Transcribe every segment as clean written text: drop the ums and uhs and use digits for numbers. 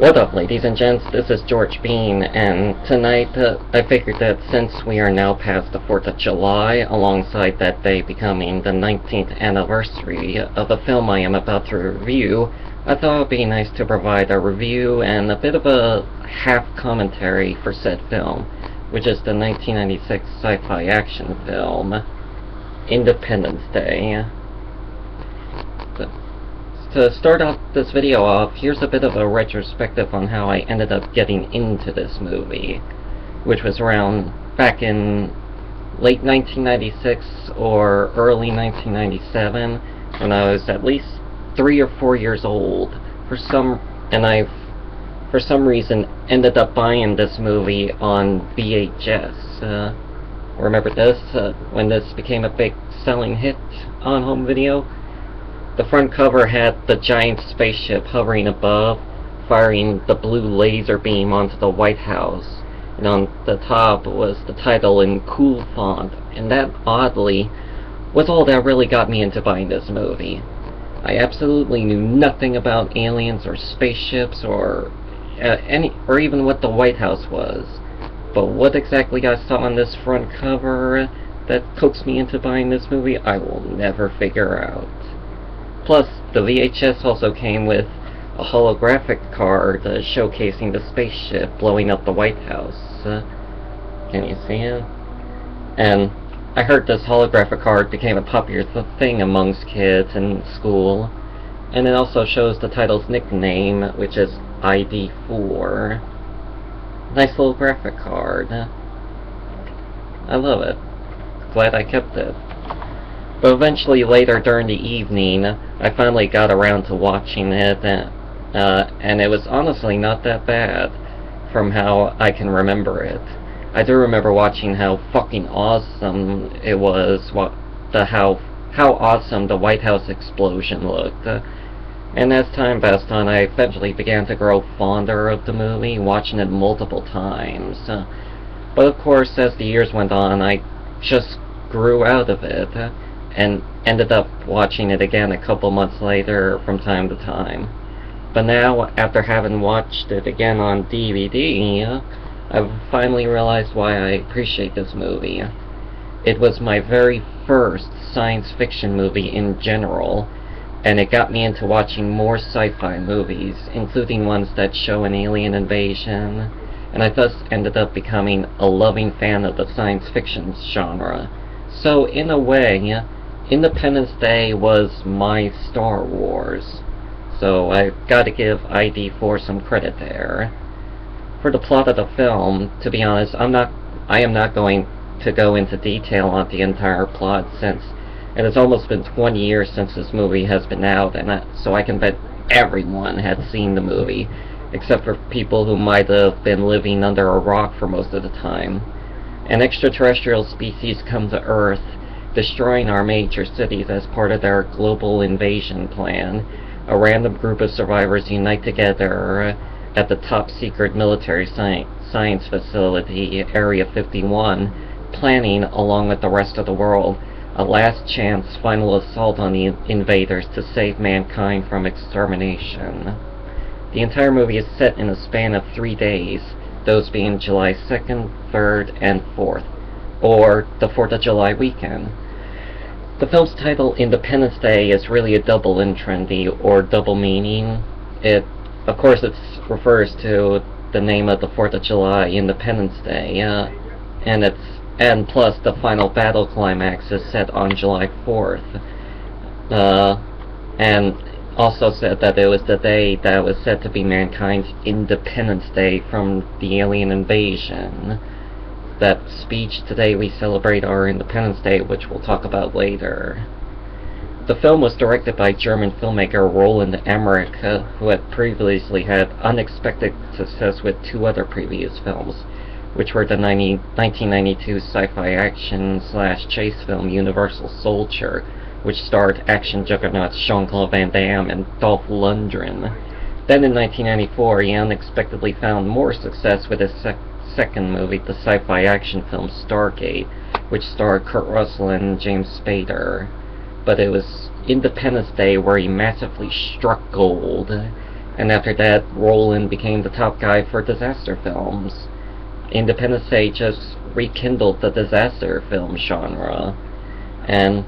What up, ladies and gents? This is George Bean, and tonight I figured that since we are now past the 4th of July, alongside that day becoming the 19th anniversary of the film I am about to review, I thought it would be nice to provide a review and a bit of a half commentary for said film, which is the 1996 sci-fi action film, Independence Day. To start off this video off, here's a bit of a retrospective on how I ended up getting into this movie, which was around back in late 1996 or early 1997, when I was at least 3 or 4 years old. For some reason ended up buying this movie on VHS. Remember this? When this became a big selling hit on home video? The front cover had the giant spaceship hovering above, firing the blue laser beam onto the White House, and on the top was the title in cool font, and that, oddly, was all that really got me into buying this movie. I absolutely knew nothing about aliens or spaceships or even what the White House was, but what exactly I saw on this front cover that coaxed me into buying this movie, I will never figure out. Plus, the VHS also came with a holographic card showcasing the spaceship blowing up the White House. Can you see it? And I heard this holographic card became a popular thing amongst kids in school. And it also shows the title's nickname, which is ID4. Nice little graphic card. I love it. Glad I kept it. But eventually, later during the evening, I finally got around to watching it, and it was honestly not that bad, from how I can remember it. I do remember watching how fucking awesome it was, how awesome the White House explosion looked. And as time passed on, I eventually began to grow fonder of the movie, watching it multiple times. But of course, as the years went on, I just grew out of it, and ended up watching it again a couple months later from time to time. But now, after having watched it again on DVD, I've finally realized why I appreciate this movie. It was my very first science fiction movie in general, and it got me into watching more sci-fi movies, including ones that show an alien invasion, and I thus ended up becoming a loving fan of the science fiction genre. So, in a way, Independence Day was my Star Wars, so I've got to give ID4 some credit there. For the plot of the film, to be honest, I am not going to go into detail on the entire plot, since it has almost been 20 years since this movie has been out, and so I can bet everyone had seen the movie, except for people who might have been living under a rock for most of the time. An extraterrestrial species come to Earth, destroying our major cities as part of their global invasion plan. A random group of survivors unite together at the top-secret military science facility, Area 51, planning, along with the rest of the world, a last-chance final assault on the invaders to save mankind from extermination. The entire movie is set in a span of 3 days, those being July 2nd, 3rd, and 4th, or the 4th of July weekend. The film's title, Independence Day, is really a double entendre, or double meaning. Of course, it refers to the name of the 4th of July, Independence Day, and plus the final battle climax is set on July 4th. And also said that it was the day that was said to be mankind's Independence Day from the alien invasion. That speech, "Today we celebrate our Independence Day," which we'll talk about later. The film was directed by German filmmaker Roland Emmerich, who had previously had unexpected success with 2 other previous films, which were the 1992 sci-fi action/chase film Universal Soldier, which starred action juggernauts Jean-Claude Van Damme and Dolph Lundgren. Then in 1994, he unexpectedly found more success with his second movie, the sci-fi action film Stargate, which starred Kurt Russell and James Spader. But it was Independence Day where he massively struck gold. And after that, Roland became the top guy for disaster films. Independence Day just rekindled the disaster film genre, and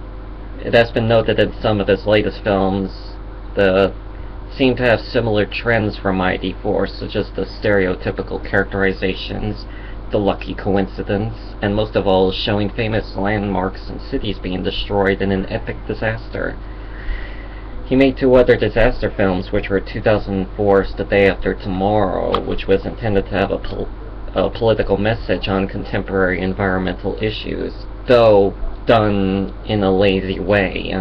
it has been noted that some of his latest films seem to have similar trends from ID4, such as the stereotypical characterizations, the lucky coincidence, and most of all, showing famous landmarks and cities being destroyed in an epic disaster. He made two other disaster films, which were 2004's The Day After Tomorrow, which was intended to have a political message on contemporary environmental issues, though done in a lazy way.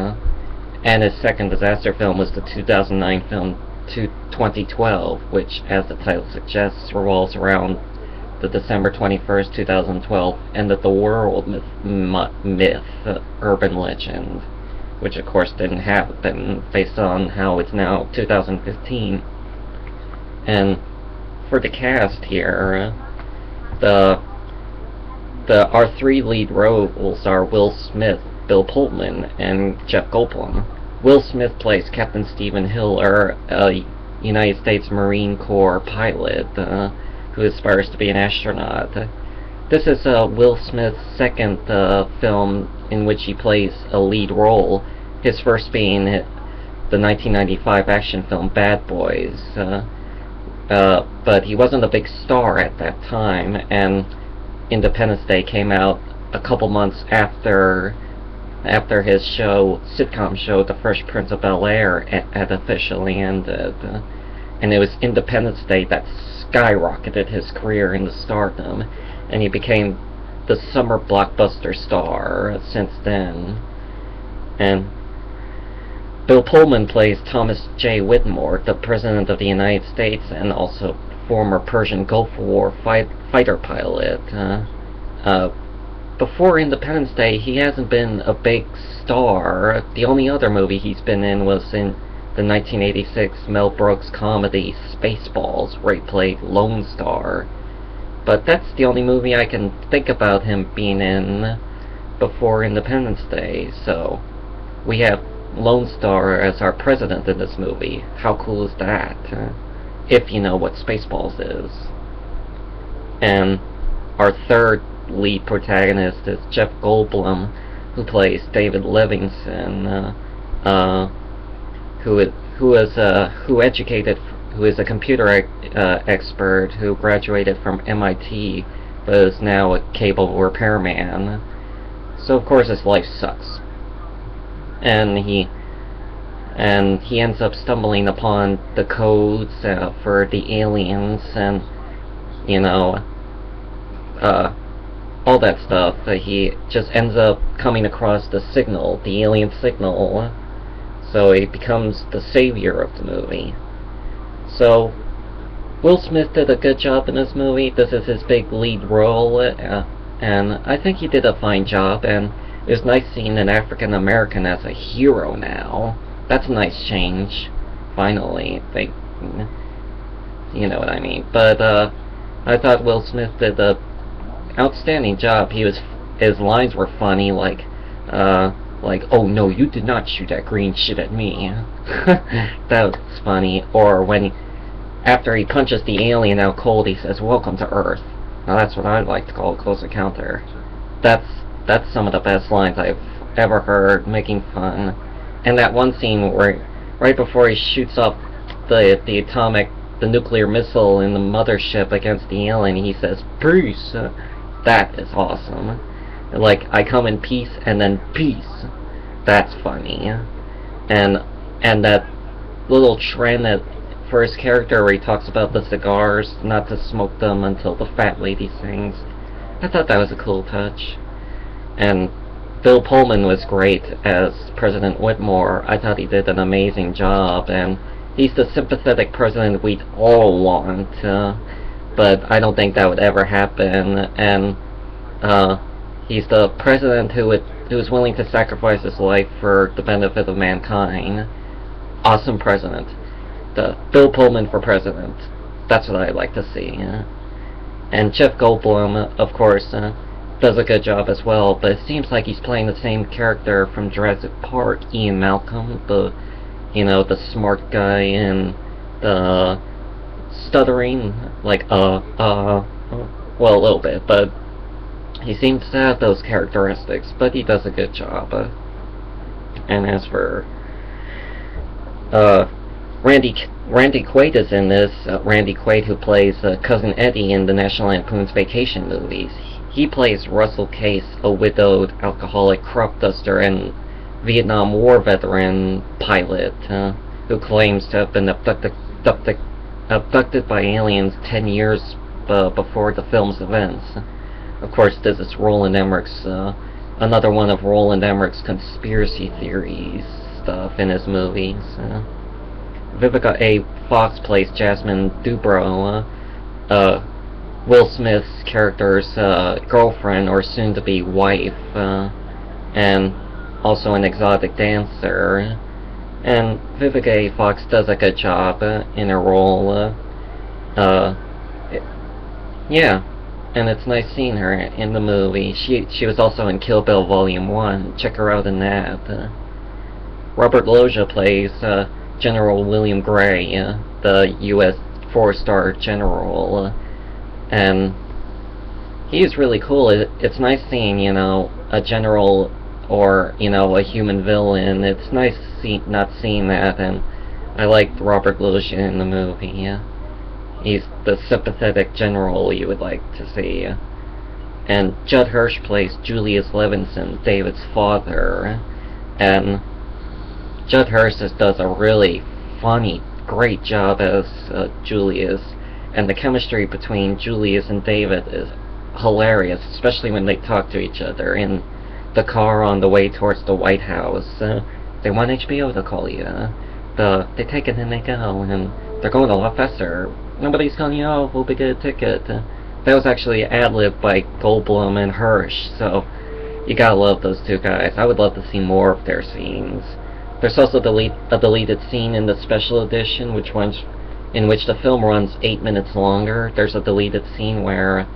And his second disaster film was the 2009 film 2012, which, as the title suggests, revolves around the December 21st, 2012 end of the world myth, urban legend, which of course didn't happen based on how it's now 2015. And for the cast here, our three lead roles are Will Smith, Bill Pullman, and Jeff Goldblum. Will Smith plays Captain Stephen Hiller, a United States Marine Corps pilot who aspires to be an astronaut. This is Will Smith's second film in which he plays a lead role, his first being the 1995 action film Bad Boys. But he wasn't a big star at that time, and Independence Day came out a couple months after his sitcom show, The Fresh Prince of Bel-Air, had officially ended. And it was Independence Day that skyrocketed his career into stardom, and he became the summer blockbuster star since then. And Bill Pullman plays Thomas J. Whitmore, the President of the United States and also former Persian Gulf War fighter pilot. Before Independence Day, he hasn't been a big star. The only other movie he's been in was in the 1986 Mel Brooks comedy Spaceballs, where he played Lone Star. But that's the only movie I can think about him being in before Independence Day, so we have Lone Star as our president in this movie. How cool is that? If you know what Spaceballs is. And our third lead protagonist is Jeff Goldblum, who plays David Livingston, who is a computer expert who graduated from MIT, but is now a cable repairman. So of course his life sucks, and he ends up stumbling upon the codes for the aliens, and all that stuff. He just ends up coming across the alien signal, so he becomes the savior of the movie. So Will Smith did a good job in this movie. This is his big lead role, and I think he did a fine job, and it was nice seeing an African American as a hero now. That's a nice change. Finally, you know what I mean. But I thought Will Smith did a outstanding job. His lines were funny, like, oh no, you did not shoot that green shit at me. That was funny. Or when after he punches the alien out cold, he says, "Welcome to Earth." Now that's what I'd like to call a close encounter. That's some of the best lines I've ever heard, making fun. And that one scene where, right before he shoots up the nuclear missile in the mothership against the alien, he says, "Peace." That is awesome. Like, I come in peace, and then peace. That's funny. And that little trend for his character where he talks about the cigars, not to smoke them until the fat lady sings. I thought that was a cool touch. And Bill Pullman was great as President Whitmore. I thought he did an amazing job, and he's the sympathetic president we'd all want, but I don't think that would ever happen. And he's the president who is willing to sacrifice his life for the benefit of mankind. Awesome president. The Bill Pullman for president. That's what I'd like to see. And Jeff Goldblum, of course, does a good job as well, but it seems like he's playing the same character from Jurassic Park, Ian Malcolm, the smart guy in stuttering, like, well, a little bit, but he seems to have those characteristics, but he does a good job. And as for uh, Randy Quaid is in this. Randy Quaid, who plays Cousin Eddie in the National Lampoon's Vacation movies. He plays Russell Case, a widowed alcoholic crop duster and Vietnam War veteran pilot who claims to have been abducted by aliens 10 years before the film's events. Of course, this is Roland Emmerich's, another one of Roland Emmerich's conspiracy theories stuff in his movies. Vivica A. Fox plays Jasmine Dubrow, Will Smith's character's girlfriend or soon-to-be wife, and also an exotic dancer. And Vivica A. Fox does a good job in her role. Yeah, and it's nice seeing her in the movie. She was also in Kill Bill Volume 1. Check her out in that. Robert Loggia plays General William Gray, the U.S. 4-star general, and he's really cool. It's nice seeing, a general or, a human villain. It's nice not seeing that, and I liked Robert Loggia in the movie. He's the sympathetic general you would like to see. And Judd Hirsch plays Julius Levinson, David's father, and Judd Hirsch does a really funny, great job as Julius, and the chemistry between Julius and David is hilarious, especially when they talk to each other in the car on the way towards the White House. They want HBO to call you. They take it and they go, and they're going a lot faster. Nobody's calling you, oh, we'll be get a ticket. That was actually ad-libbed by Goldblum and Hirsch, so you gotta love those two guys. I would love to see more of their scenes. There's also a deleted scene in the special edition, in which the film runs 8 minutes longer. There's a deleted scene where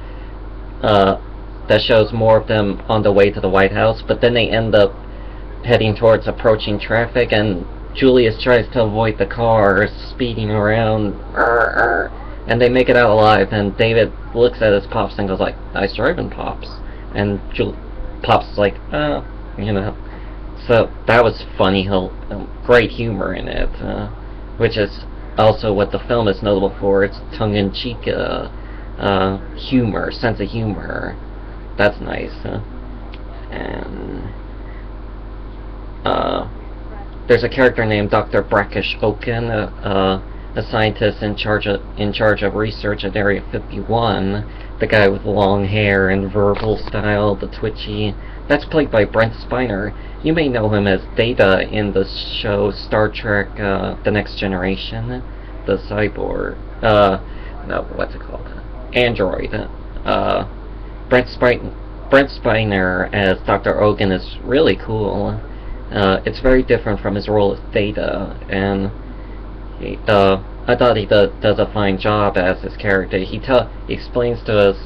that shows more of them on the way to the White House, but then they end up heading towards approaching traffic, and Julius tries to avoid the car speeding around, and they make it out alive, and David looks at his pops and goes like, nice driving, Pops. And Pops is like, So that was funny, great humor in it, which is also what the film is notable for. It's tongue-in-cheek humor, sense of humor. That's nice. And there's a character named Dr. Brackish Oaken, a scientist in charge of research at Area 51. The guy with long hair and verbal style, the twitchy. That's played by Brent Spiner. You may know him as Data in the show Star Trek: The Next Generation, the cyborg. No, what's it called? Android. Brent Spiner as Dr. Oaken is really cool. It's very different from his role as Data, and I thought he does a fine job as his character. He explains to us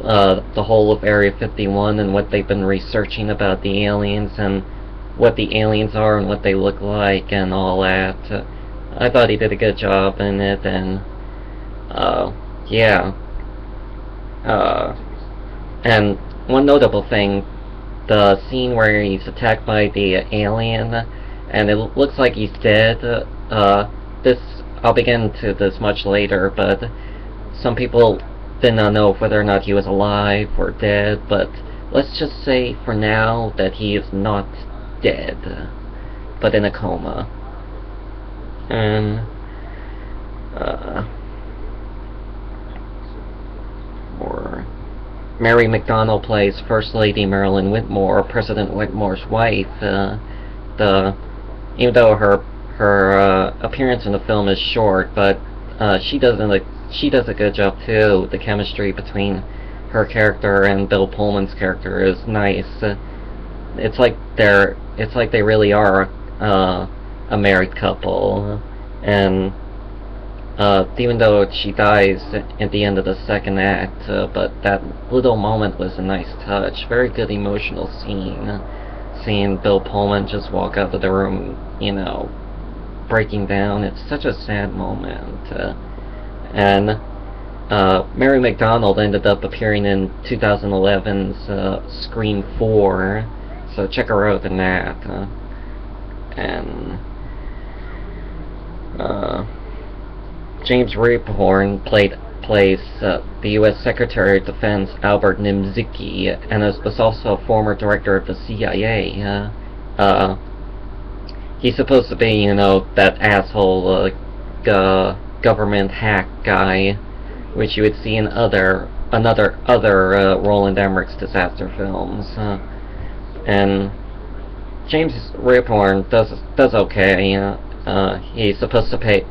the whole of Area 51 and what they've been researching about the aliens and what the aliens are and what they look like and all that. I thought he did a good job in it, and yeah. And one notable thing, the scene where he's attacked by the alien and it looks like he's dead. I'll get into this much later, but some people did not know whether or not he was alive or dead, but let's just say for now that he is not dead, but in a coma. And Mary McDonnell plays First Lady Marilyn Whitmore, President Whitmore's wife. Even though her appearance in the film is short, but she does a good job too. The chemistry between her character and Bill Pullman's character is nice. It's like they really are a married couple, and even though she dies at the end of the second act, but that little moment was a nice touch. Very good emotional scene. Seeing Bill Pullman just walk out of the room, breaking down. It's such a sad moment. And Mary McDonnell ended up appearing in 2011's Scream 4, so check her out in that. And James Rebhorn plays the U.S. Secretary of Defense Albert Nimziki, and was also a former director of the CIA. He's supposed to be, that asshole government hack guy, which you would see in other Roland Emmerich's disaster films. And James Rebhorn does okay. He's supposed to play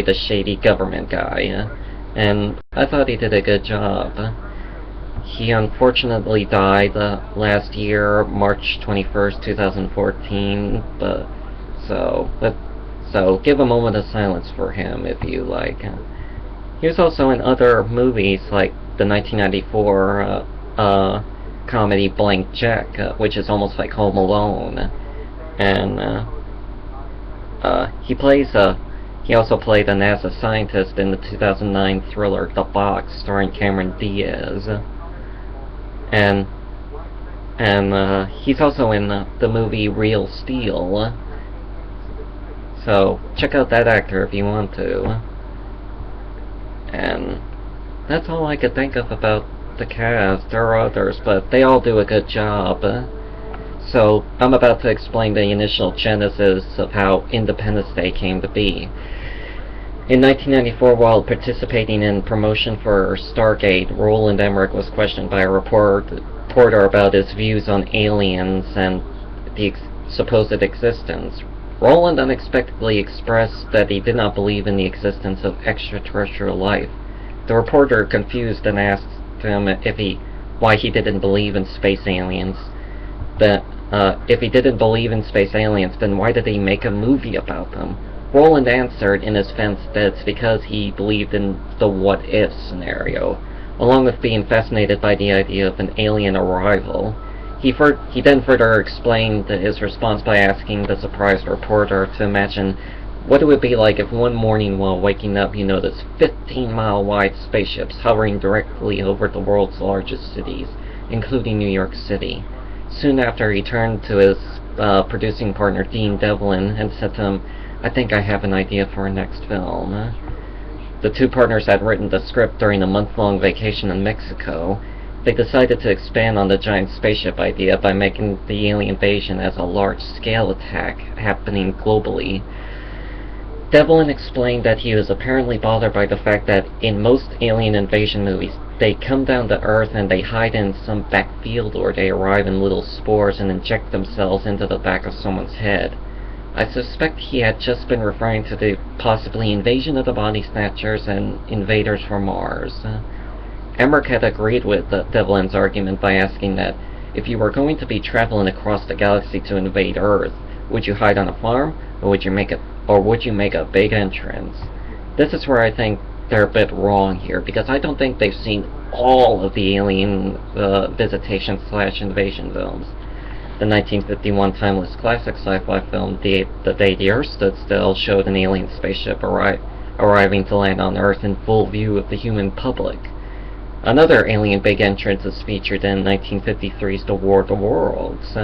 the shady government guy, and I thought he did a good job. He unfortunately died last year, March 21st, 2014, so give a moment of silence for him if you like. He was also in other movies like the 1994 comedy Blank Check, which is almost like Home Alone, and he also played a NASA scientist in the 2009 thriller The Box, starring Cameron Diaz, and he's also in the movie Real Steel. So check out that actor if you want to. And that's all I could think of about the cast. There are others, but they all do a good job. So I'm about to explain the initial genesis of how Independence Day came to be. In 1994, while participating in promotion for Stargate, Roland Emmerich was questioned by a reporter about his views on aliens and the supposed existence. Roland unexpectedly expressed that he did not believe in the existence of extraterrestrial life. The reporter, confused, and asked him why he didn't believe in space aliens. If he didn't believe in space aliens, then why did he make a movie about them? Roland answered in his defense that it's because he believed in the what-if scenario, along with being fascinated by the idea of an alien arrival. He then further explained his response by asking the surprised reporter to imagine what it would be like if one morning while waking up you noticed 15-mile-wide spaceships hovering directly over the world's largest cities, including New York City. Soon after, he turned to his producing partner Dean Devlin and said to him, "I think I have an idea for our next film." The two partners had written the script during a month-long vacation in Mexico. They decided to expand on the giant spaceship idea by making the alien invasion as a large-scale attack happening globally. Devlin explained that he was apparently bothered by the fact that in most alien invasion movies, they come down to Earth and they hide in some backfield, or they arrive in little spores and inject themselves into the back of someone's head. I suspect he had just been referring to the possibly invasion of the body snatchers and invaders from Mars. Emmerich had agreed with Devlin's argument by asking that if you were going to be traveling across the galaxy to invade Earth, would you hide on a farm, or would you make a big entrance? This is where I think they're a bit wrong here, because I don't think they've seen all of the alien visitation/invasion films. The 1951 timeless classic sci-fi film The Day the Earth Stood Still showed an alien spaceship arriving to land on Earth in full view of the human public. Another alien big entrance is featured in 1953's The War of the Worlds.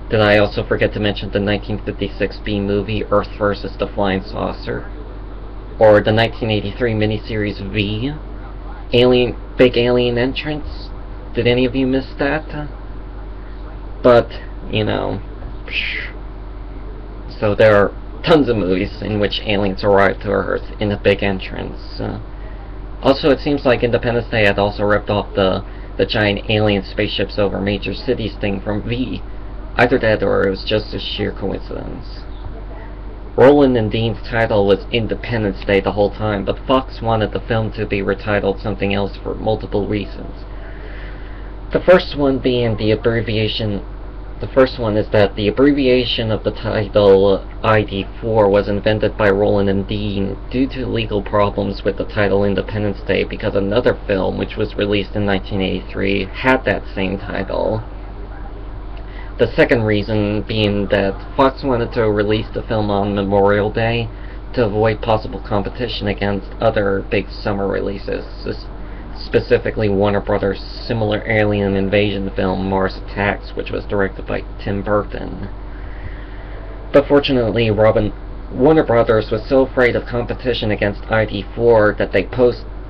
Did I also forget to mention the 1956 B-movie Earth vs. the Flying Saucer? Or the 1983 miniseries V? Big alien entrance? Did any of you miss that? But, so there are tons of movies in which aliens arrive to Earth in a big entrance. Also, it seems like Independence Day had also ripped off the giant alien spaceships over major cities thing from V. Either that or it was just a sheer coincidence. Roland and Dean's title was Independence Day the whole time, but Fox wanted the film to be retitled something else for multiple reasons. The first one is that the abbreviation of the title ID4 was invented by Roland and Dean due to legal problems with the title Independence Day, because another film, which was released in 1983, had that same title. The second reason being that Fox wanted to release the film on Memorial Day to avoid possible competition against other big summer releases, specifically Warner Brothers' similar alien invasion film Mars Attacks, which was directed by Tim Burton. But fortunately, Warner Brothers was so afraid of competition against ID4 that they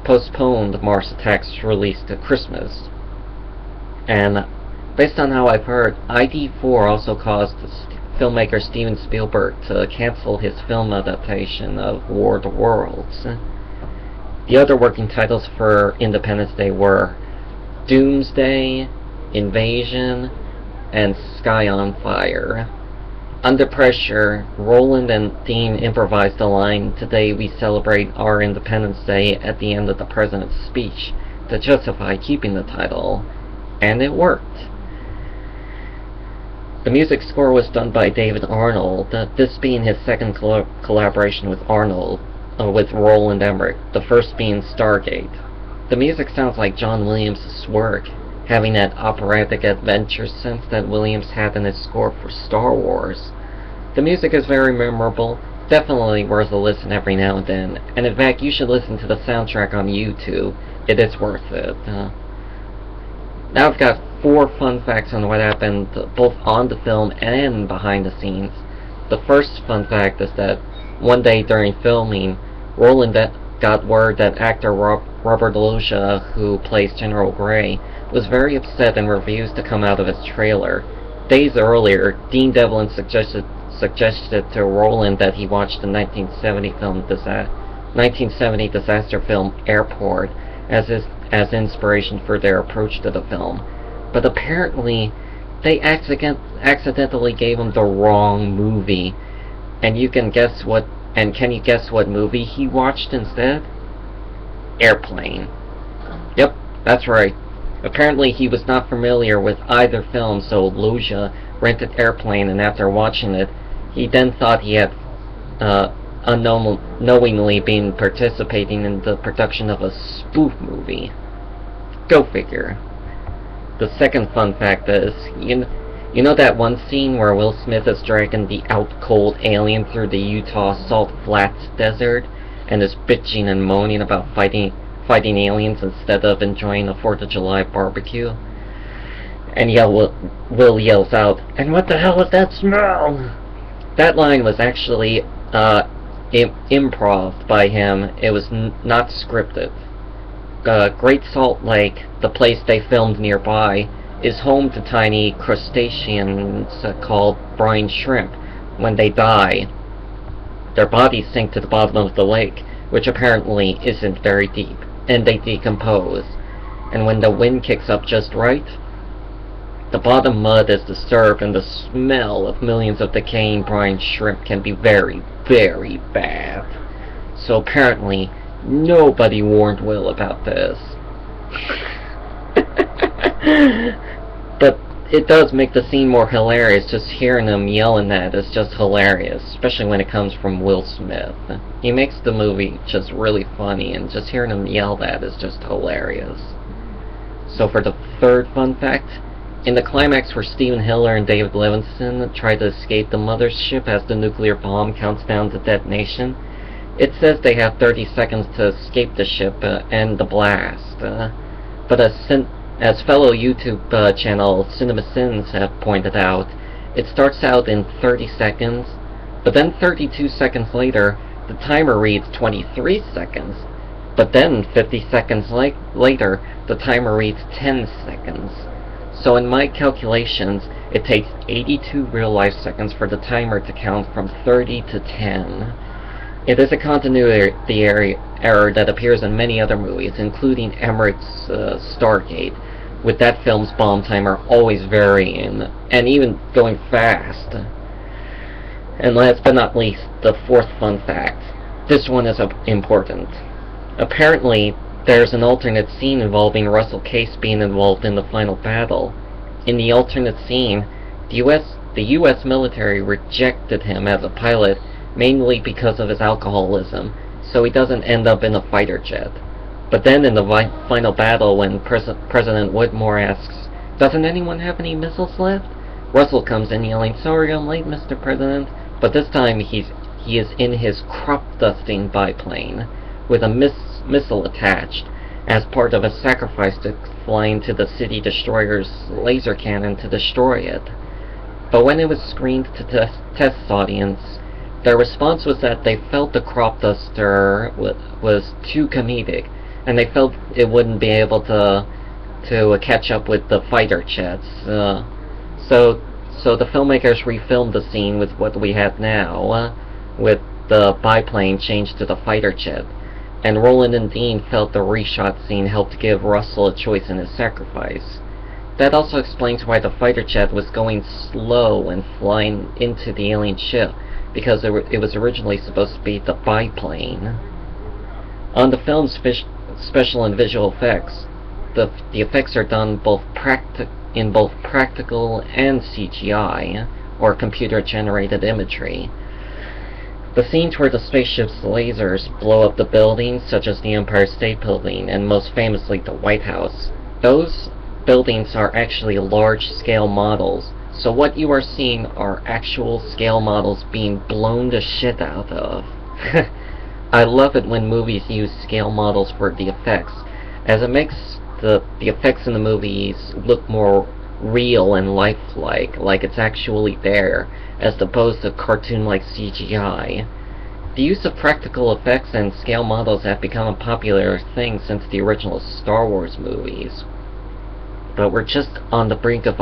postponed Mars Attacks' release to Christmas. And based on how I've heard, ID4 also caused filmmaker Steven Spielberg to cancel his film adaptation of War of the Worlds. The other working titles for Independence Day were Doomsday, Invasion, and Sky on Fire. Under pressure, Roland and Dean improvised the line, "Today we celebrate our Independence Day," at the end of the president's speech to justify keeping the title, and it worked. The music score was done by David Arnold, this being his second collaboration with Arnold, with Roland Emmerich, the first being Stargate. The music sounds like John Williams' work, having that operatic adventure sense that Williams had in his score for Star Wars. The music is very memorable, definitely worth a listen every now and then, and in fact you should listen to the soundtrack on YouTube, it is worth it. Now I've got 4 fun facts on what happened both on the film and behind the scenes. The first fun fact is that one day during filming, Roland got word that actor Robert Loggia, who plays General Gray, was very upset and refused to come out of his trailer. Days earlier, Dean Devlin suggested to Roland that he watch the 1970 disaster film Airport as inspiration for their approach to the film. But apparently, they accidentally gave him the wrong movie. And can you guess what movie he watched instead? Airplane. Yep, that's right. Apparently he was not familiar with either film, so Loggia rented Airplane, and after watching it, he then thought he had unknowingly been participating in the production of a spoof movie. Go figure. The second fun fact is, you know that one scene where Will Smith is dragging the out-cold alien through the Utah Salt Flats desert and is bitching and moaning about fighting aliens instead of enjoying a 4th of July barbecue? And Will yells out, "And what the hell is that smell?" That line was actually improv by him. It was not scripted. Great Salt Lake, the place they filmed nearby, is home to tiny crustaceans called brine shrimp. When they die, their bodies sink to the bottom of the lake, which apparently isn't very deep, and they decompose. And when the wind kicks up just right, the bottom mud is disturbed, and the smell of millions of decaying brine shrimp can be very, very bad. So apparently, nobody warned Will about this. But it does make the scene more hilarious. Just hearing him yelling that is just hilarious, especially when it comes from Will Smith. He makes the movie just really funny, and just hearing him yell that is just hilarious. So for the third fun fact, in the climax where Steven Hiller and David Levinson try to escape the mothership as the nuclear bomb counts down to detonation, it says they have 30 seconds to escape the ship and the blast. But as fellow YouTube channel CinemaSins have pointed out, it starts out in 30 seconds, but then 32 seconds later, the timer reads 23 seconds. But then 50 seconds later, the timer reads 10 seconds. So in my calculations, it takes 82 real-life seconds for the timer to count from 30 to 10. It is a continuity error that appears in many other movies, including Emmerich's Stargate, with that film's bomb timer always varying, and even going fast. And last but not least, the fourth fun fact. This one is important. Apparently, there's an alternate scene involving Russell Case being involved in the final battle. In the alternate scene, the U.S. military rejected him as a pilot mainly because of his alcoholism, so he doesn't end up in a fighter jet. But then in the final battle, when President Whitmore asks, "Doesn't anyone have any missiles left?" Russell comes in yelling, "Sorry I'm late, Mr. President," but this time he is in his crop-dusting biplane, with a missile attached, as part of a sacrifice to fly into the city destroyer's laser cannon to destroy it. But when it was screened to test audience, their response was that they felt the crop duster was too comedic, and they felt it wouldn't be able to catch up with the fighter jets. So the filmmakers refilmed the scene with what we have now, with the biplane changed to the fighter jet, and Roland and Dean felt the reshot scene helped give Russell a choice in his sacrifice. That also explains why the fighter jet was going slow and flying into the alien ship, because it was originally supposed to be the biplane. On the film's special and visual effects, the effects are done in both practical and CGI, or computer-generated imagery. The scenes where the spaceship's lasers blow up the buildings, such as the Empire State Building and most famously the White House, those buildings are actually large-scale models, so what you are seeing are actual scale models being blown the shit out of. I love it when movies use scale models for the effects, as it makes the effects in the movies look more real and lifelike, like it's actually there, as opposed to cartoon-like CGI. The use of practical effects and scale models have become a popular thing since the original Star Wars movies, but we're just on the brink of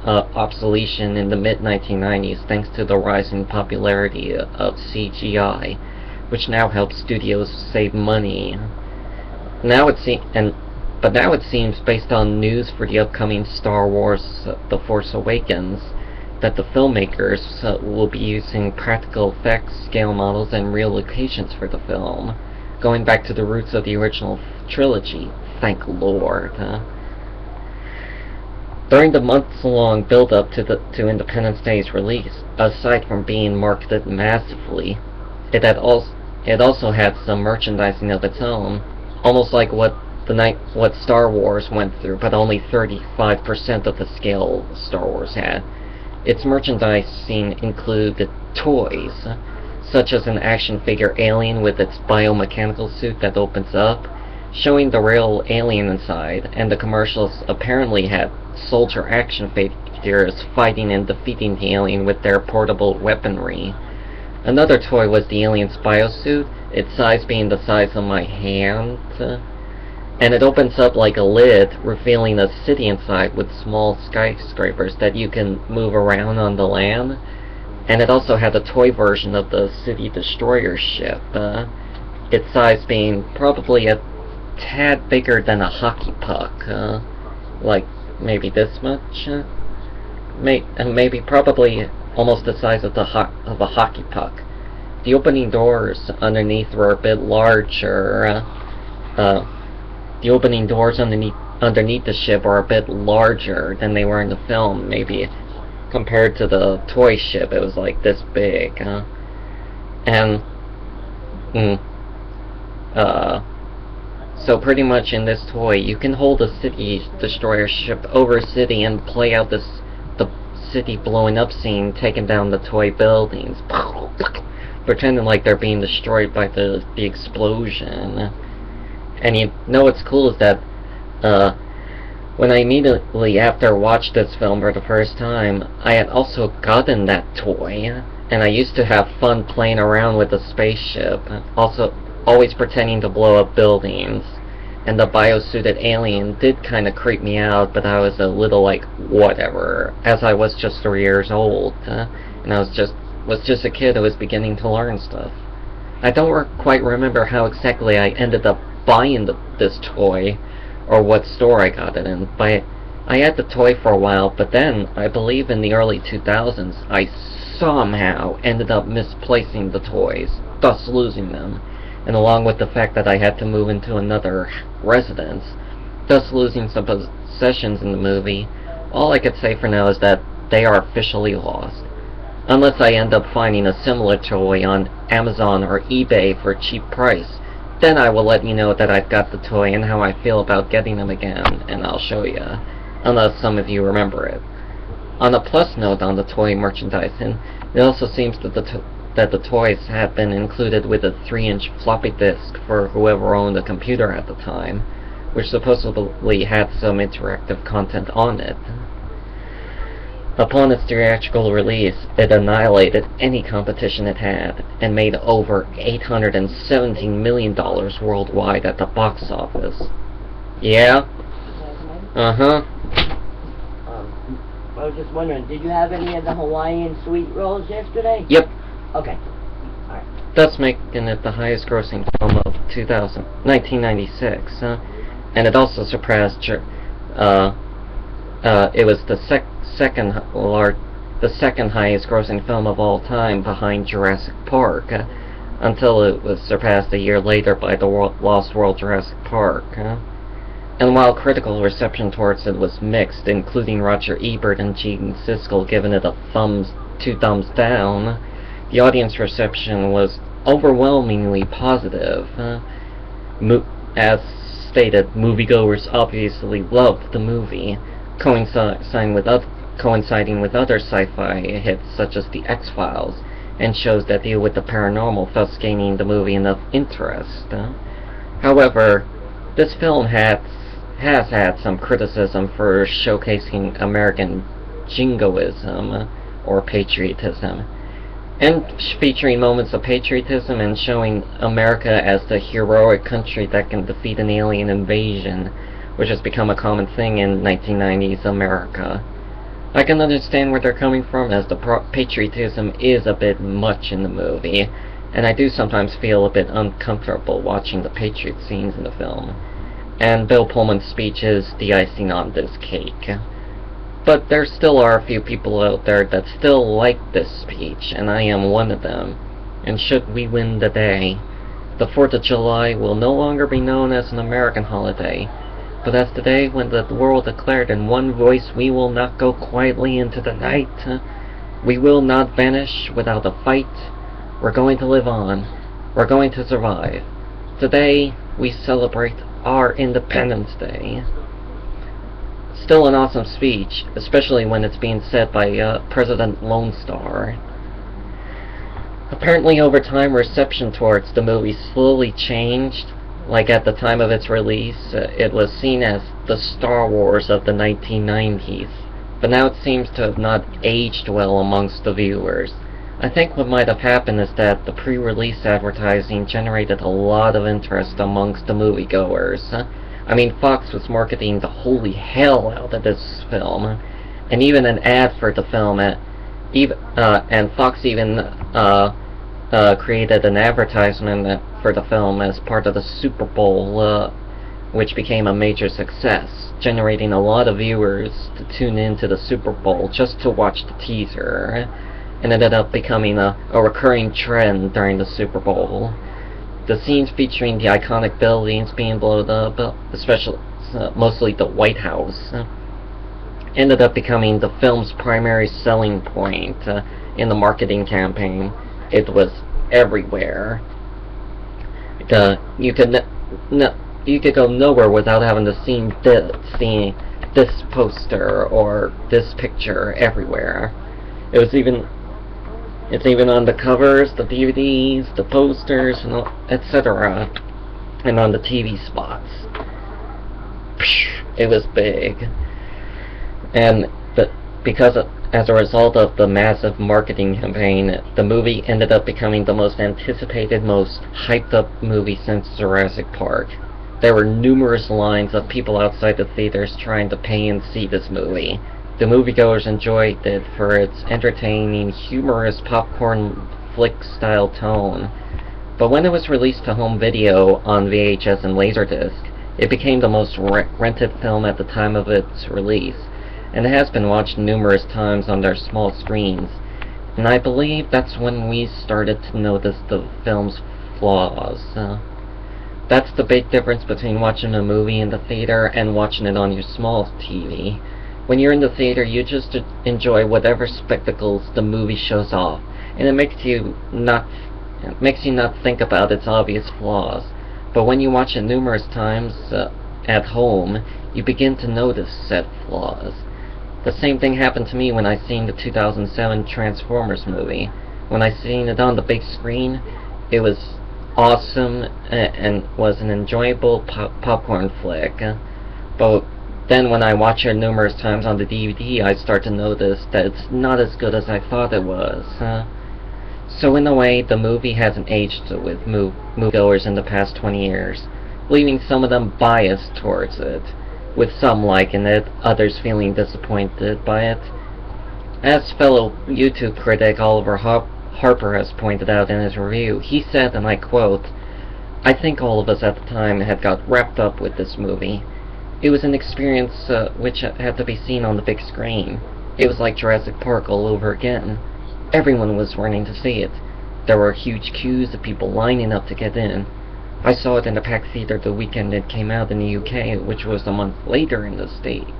obsolescence in the mid-1990s thanks to the rising popularity of CGI, which now helps studios save money. Now it seems, based on news for the upcoming Star Wars The Force Awakens, that the filmmakers will be using practical effects, scale models, and real locations for the film, going back to the roots of the original trilogy. Thank Lord. During the months-long build-up to Independence Day's release, aside from being marketed massively, it also had some merchandising of its own, almost like what Star Wars went through, but only 35% of the scale Star Wars had. Its merchandising included toys, such as an action figure alien with its biomechanical suit that opens up, showing the real alien inside, and the commercials apparently had soldier action figures fighting and defeating the alien with their portable weaponry. Another toy was the alien's biosuit, its size being the size of my hand, and it opens up like a lid, revealing a city inside with small skyscrapers that you can move around on the land. And it also had a toy version of the city destroyer ship, its size being probably a tad bigger than a hockey puck, like maybe this much, maybe probably almost the size of a hockey puck. The opening doors underneath were a bit larger. The opening doors underneath the ship are a bit larger than they were in the film. Maybe compared to the toy ship, it was like this big. So pretty much in this toy, you can hold a city destroyer ship over a city and play out the city blowing up scene, taking down the toy buildings, pretending like they're being destroyed by the explosion. And you know what's cool is that when I immediately after watched this film for the first time, I had also gotten that toy, and I used to have fun playing around with the spaceship, also always pretending to blow up buildings. And the biosuited alien did kind of creep me out, but I was a little like, whatever, as I was just 3 years old, and I was just a kid who was beginning to learn stuff. I don't quite remember how exactly I ended up buying this toy, or what store I got it in, but I had the toy for a while, but then, I believe in the early 2000s, I somehow ended up misplacing the toys, thus losing them, and along with the fact that I had to move into another residence, thus losing some possessions in the movie, all I could say for now is that they are officially lost. Unless I end up finding a similar toy on Amazon or eBay for a cheap price, then I will let you know that I've got the toy and how I feel about getting them again, and I'll show you, unless some of you remember it. On a plus note on the toy merchandising, it also seems that the toys have been included with a 3-inch floppy disk for whoever owned a computer at the time, which supposedly had some interactive content on it. Upon its theatrical release, it annihilated any competition it had, and made over $817 million worldwide at the box office. Yeah? Uh-huh. I was just wondering, did you have any of the Hawaiian sweet rolls yesterday? Yep. Okay. Alright. Thus making it the highest grossing film of 1996. And it also surpassed, it was the second highest grossing film of all time behind Jurassic Park, until it was surpassed a year later by the Lost World Jurassic Park. And while critical reception towards it was mixed, including Roger Ebert and Gene Siskel giving it 2 thumbs down, the audience reception was overwhelmingly positive. As stated, moviegoers obviously loved the movie, coinciding with other sci-fi hits such as The X-Files, and shows that deal with the paranormal, thus gaining the movie enough interest. However, this film has had some criticism for showcasing American jingoism, or patriotism, and featuring moments of patriotism and showing America as the heroic country that can defeat an alien invasion, which has become a common thing in 1990s America. I can understand where they're coming from, as the patriotism is a bit much in the movie, and I do sometimes feel a bit uncomfortable watching the patriot scenes in the film. And Bill Pullman's speech is the icing on this cake. But there still are a few people out there that still like this speech, and I am one of them. And should we win the day, the 4th of July will no longer be known as an American holiday, but as the day when the world declared in one voice, we will not go quietly into the night. We will not vanish without a fight. We're going to live on. We're going to survive. Today, we celebrate our Independence Day. Still an awesome speech, especially when it's being said by President Lone Star. Apparently over time, reception towards the movie slowly changed. Like at the time of its release, it was seen as the Star Wars of the 1990s, but now it seems to have not aged well amongst the viewers. I think what might have happened is that the pre-release advertising generated a lot of interest amongst the moviegoers. I mean, Fox was marketing the holy hell out of this film, and even an ad for the film, and Fox even created an advertisement for the film as part of the Super Bowl, which became a major success, generating a lot of viewers to tune into the Super Bowl just to watch the teaser, and ended up becoming a recurring trend during the Super Bowl. The scenes featuring the iconic buildings being blown up, especially mostly the White House, ended up becoming the film's primary selling point in the marketing campaign. It was everywhere. You could go nowhere without having to see this poster or this picture everywhere. It's even on the covers, the DVDs, the posters, and etc., and on the TV spots. It was big, and as a result of the massive marketing campaign, the movie ended up becoming the most anticipated, most hyped up movie since Jurassic Park. There were numerous lines of people outside the theaters trying to pay and see this movie. The moviegoers enjoyed it for its entertaining, humorous popcorn flick-style tone. But when it was released to home video on VHS and Laserdisc, it became the most rented film at the time of its release, and it has been watched numerous times on their small screens. And I believe that's when we started to notice the film's flaws. That's the big difference between watching a movie in the theater and watching it on your small TV. When you're in the theater, you just enjoy whatever spectacles the movie shows off, and it makes you not think about its obvious flaws. But when you watch it numerous times at home, you begin to notice said flaws. The same thing happened to me when I seen the 2007 Transformers movie. When I seen it on the big screen, it was awesome and was an enjoyable popcorn flick. But then when I watch it numerous times on the DVD, I start to notice that it's not as good as I thought it was. So in a way, the movie hasn't aged with moviegoers in the past 20 years, leaving some of them biased towards it, with some liking it, others feeling disappointed by it. As fellow YouTube critic Oliver Harper has pointed out in his review, he said, and I quote, "I think all of us at the time had got wrapped up with this movie. It was an experience which had to be seen on the big screen. It was like Jurassic Park all over again. Everyone was running to see it. There were huge queues of people lining up to get in. I saw it in the packed theater the weekend it came out in the UK, which was a month later in the States.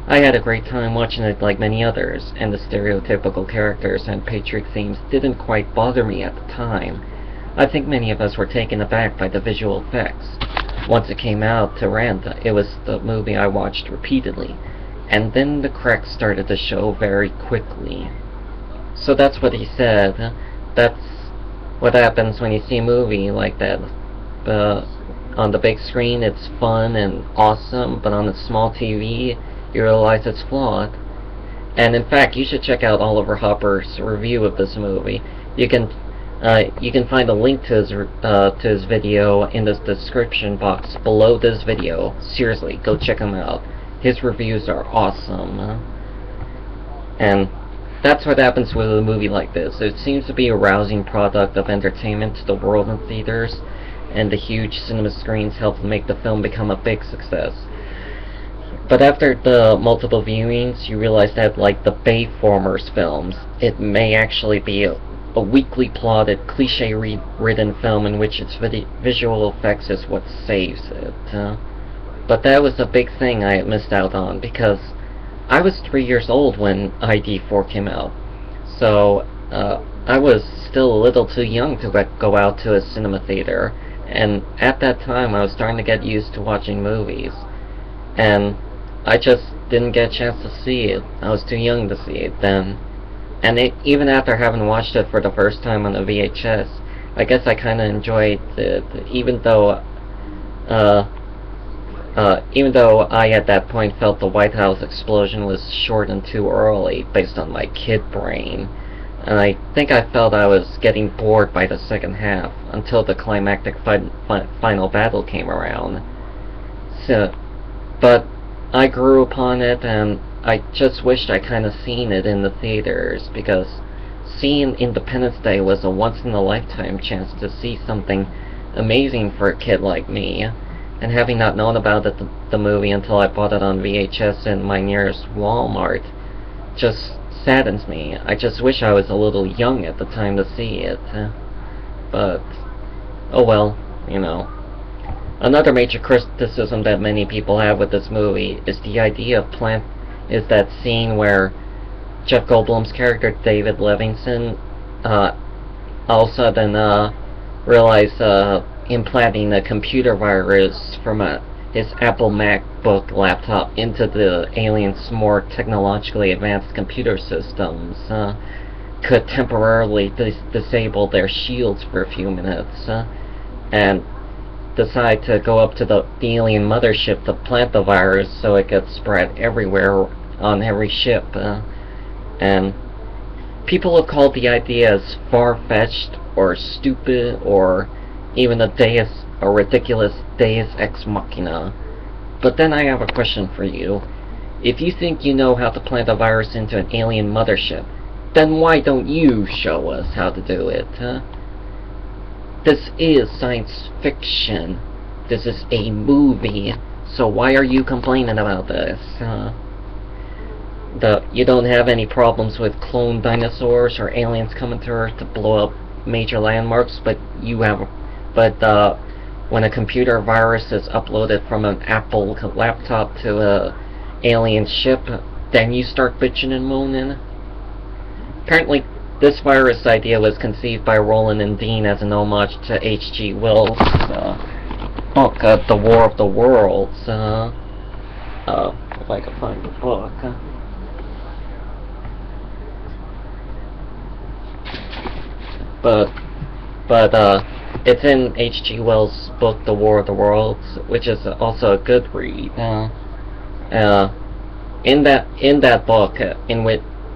I had a great time watching it like many others, and the stereotypical characters and patriotic themes didn't quite bother me at the time. I think many of us were taken aback by the visual effects. Once it came out to rent, it was the movie I watched repeatedly, and then the cracks started to show very quickly." So that's what he said. That's what happens when you see a movie like that. On the big screen, it's fun and awesome, but on the small TV, you realize it's flawed. And in fact, you should check out Oliver Harper's review of this movie. You can find a link to his video in the description box below this video. Seriously, go check him out. His reviews are awesome. And that's what happens with a movie like this. It seems to be a rousing product of entertainment to the world in theaters, and the huge cinema screens help make the film become a big success. But after the multiple viewings, you realize that, like the Bayformers films, it may actually be a weakly plotted, cliche-ridden film in which its visual effects is what saves it. But that was a big thing I had missed out on, because I was 3 years old when ID4 came out. So, I was still a little too young to go out to a cinema theater, and at that time I was starting to get used to watching movies. And I just didn't get a chance to see it. I was too young to see it then. And even after having watched it for the first time on a VHS, I guess I kind of enjoyed it, even though I at that point felt the White House explosion was short and too early, based on my kid brain. And I think I felt I was getting bored by the second half, until the climactic final battle came around. But I grew upon it, and I just wished I kind of seen it in the theaters, because seeing Independence Day was a once-in-a-lifetime chance to see something amazing for a kid like me. And having not known about the movie until I bought it on VHS in my nearest Walmart just saddens me. I just wish I was a little young at the time to see it. But, oh well, you know. Another major criticism that many people have with this movie is the idea of that scene where Jeff Goldblum's character David Levinson all of a sudden realized implanting a computer virus from his Apple MacBook laptop into the aliens' more technologically advanced computer systems could temporarily disable their shields for a few minutes, and decide to go up to the alien mothership to plant the virus so it gets spread everywhere on every ship. And people have called the idea as far-fetched or stupid or even a ridiculous deus ex machina. But then I have a question for you. If you think you know how to plant a virus into an alien mothership, then why don't you show us how to do it? This is science fiction. This is a movie. So why are you complaining about this? You don't have any problems with clone dinosaurs or aliens coming to Earth to blow up major landmarks, but when a computer virus is uploaded from an Apple laptop to a alien ship, then you start bitching and moaning? Apparently, this virus idea was conceived by Roland and Dean as an homage to H.G. Wells' book, The War of the Worlds. if I can find the book. But it's in H.G. Wells' book The War of the Worlds, which is also a good read. In that book, in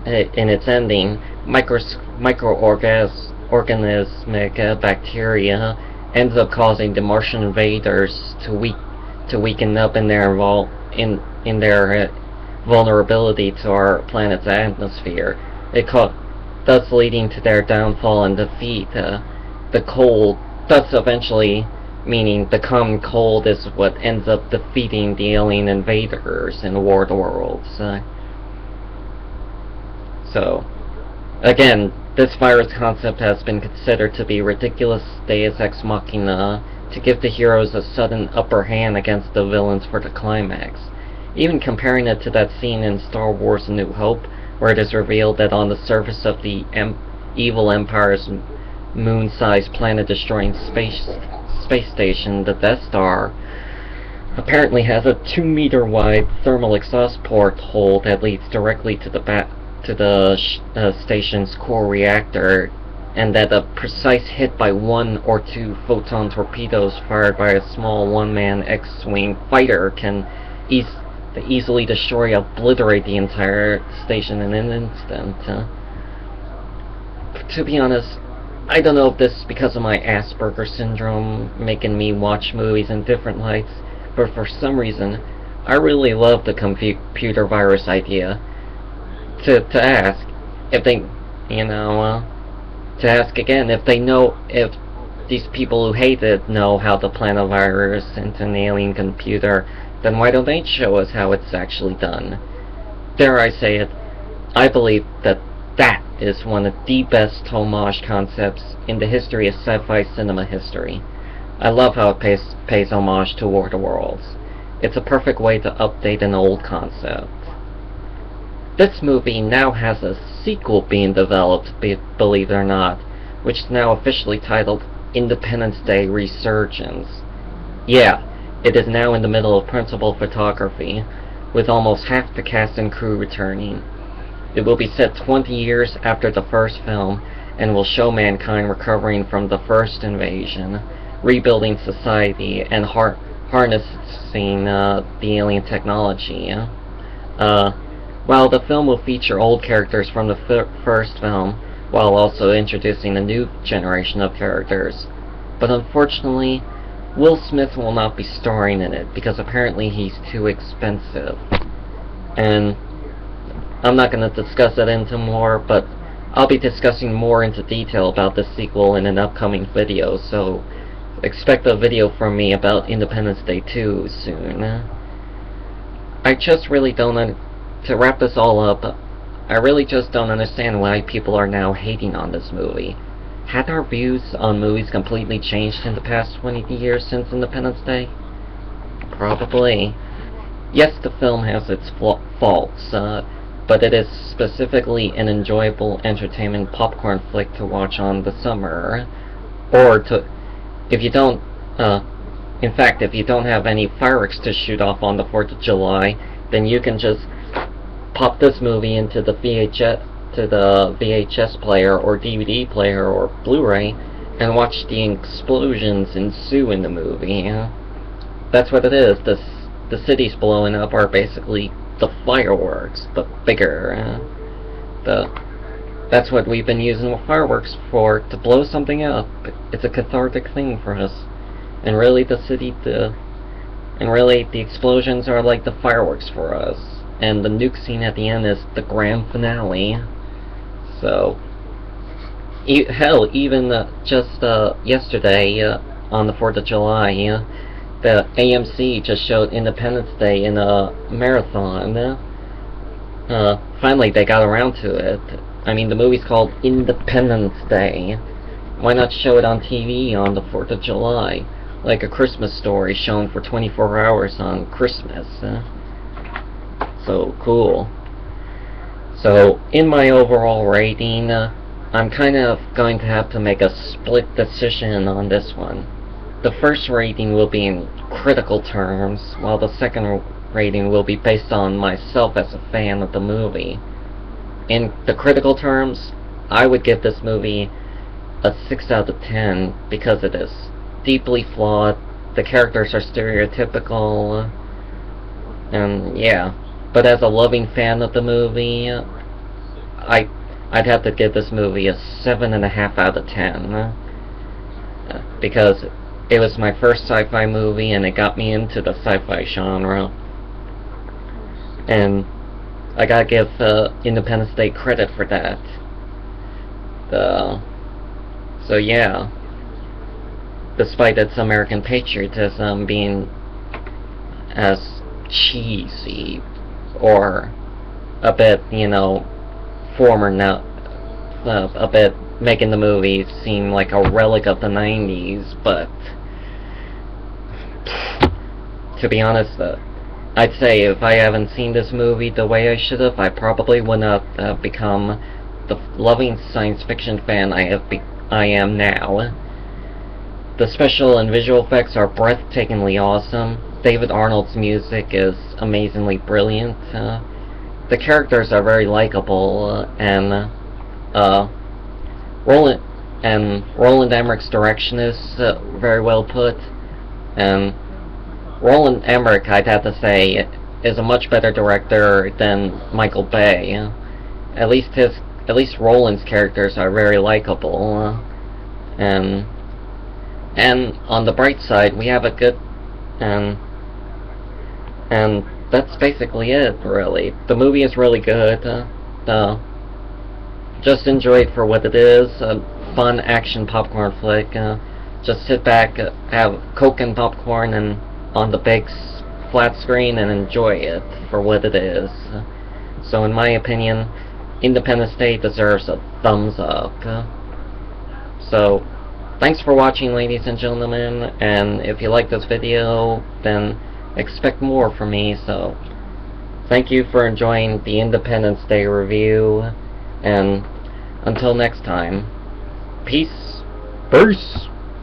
its ending, microorganismic bacteria ends up causing the Martian invaders to weaken up in their vulnerability to our planet's atmosphere. Thus leading to their downfall and defeat. The cold, thus eventually meaning the common cold is what ends up defeating the alien invaders in the War of the Worlds. So, again, this virus concept has been considered to be ridiculous deus ex machina to give the heroes a sudden upper hand against the villains for the climax. Even comparing it to that scene in Star Wars A New Hope, where it is revealed that on the surface of the evil Empire's moon-sized planet-destroying space station, the Death Star apparently has a 2-meter-wide thermal exhaust port hole that leads directly to the station's core reactor, and that a precise hit by 1 or 2 photon torpedoes fired by a small one-man X-wing fighter can easily destroy, obliterate the entire station in an instant. To be honest, I don't know if this is because of my Asperger syndrome making me watch movies in different lights, but for some reason, I really love the computer virus idea. To ask if they, to ask again if they know, if these people who hate it know how to plant a virus into an alien computer, then why don't they show us how it's actually done? Dare I say it, I believe that is one of the best homage concepts in the history of sci-fi cinema history. I love how it pays homage to War of the Worlds. It's a perfect way to update an old concept. This movie now has a sequel being developed, believe it or not, which is now officially titled Independence Day Resurgence. Yeah, it is now in the middle of principal photography, with almost half the cast and crew returning. It will be set 20 years after the first film, and will show mankind recovering from the first invasion, rebuilding society, and harnessing the alien technology. While the film will feature old characters from the first film, while also introducing a new generation of characters. But unfortunately, Will Smith will not be starring in it, because apparently he's too expensive. And I'm not going to discuss that into more, but I'll be discussing more into detail about this sequel in an upcoming video, so expect a video from me about Independence Day 2 soon. I just really don't, to wrap this all up, I really just don't understand why people are now hating on this movie. Had our views on movies completely changed in the past 20 years since Independence Day? Probably. Yes, the film has its faults, but it is specifically an enjoyable entertainment popcorn flick to watch on the summer, if you don't have any fireworks to shoot off on the 4th of July, then you can just pop this movie into the VHS player or DVD player or Blu-ray and watch the explosions ensue in the movie. That's what it is. The cities blowing up are basically the fireworks, but bigger. That's what we've been using fireworks for, to blow something up. It's a cathartic thing for us. And really the explosions are like the fireworks for us. And the nuke scene at the end is the grand finale. So, even just yesterday, on the 4th of July, the AMC just showed Independence Day in a marathon. Finally, they got around to it. I mean, the movie's called Independence Day. Why not show it on TV on the 4th of July? Like a Christmas Story shown for 24 hours on Christmas. So cool. So, in my overall rating, I'm kind of going to have to make a split decision on this one. The first rating will be in critical terms, while the second rating will be based on myself as a fan of the movie. In the critical terms, I would give this movie a 6 out of 10 because it is deeply flawed, the characters are stereotypical, and yeah. But as a loving fan of the movie, I'd have to give this movie a 7.5 out of 10. Because it was my first sci-fi movie and it got me into the sci-fi genre. And I gotta give Independence Day credit for that. So yeah, despite its American patriotism being as cheesy or a bit, former now, a bit making the movie seem like a relic of the 90s, but to be honest, I'd say if I haven't seen this movie the way I should have, I probably would not have become the loving science fiction fan I am now. The special and visual effects are breathtakingly awesome. David Arnold's music is amazingly brilliant. The characters are very likable, and Roland Emmerich's direction is very well put. And Roland Emmerich, I'd have to say, is a much better director than Michael Bay. At least Roland's characters are very likable, and on the bright side, we have a good and that's basically it, really. The movie is really good. Just enjoy it for what it is, a fun action popcorn flick. Just sit back, have Coke and popcorn and on the big flat screen and enjoy it for what it is. So in my opinion, Independence Day deserves a thumbs up. So thanks for watching, ladies and gentlemen, and if you like this video, then expect more from me. So thank you for enjoying the Independence Day review, and until next time, peace.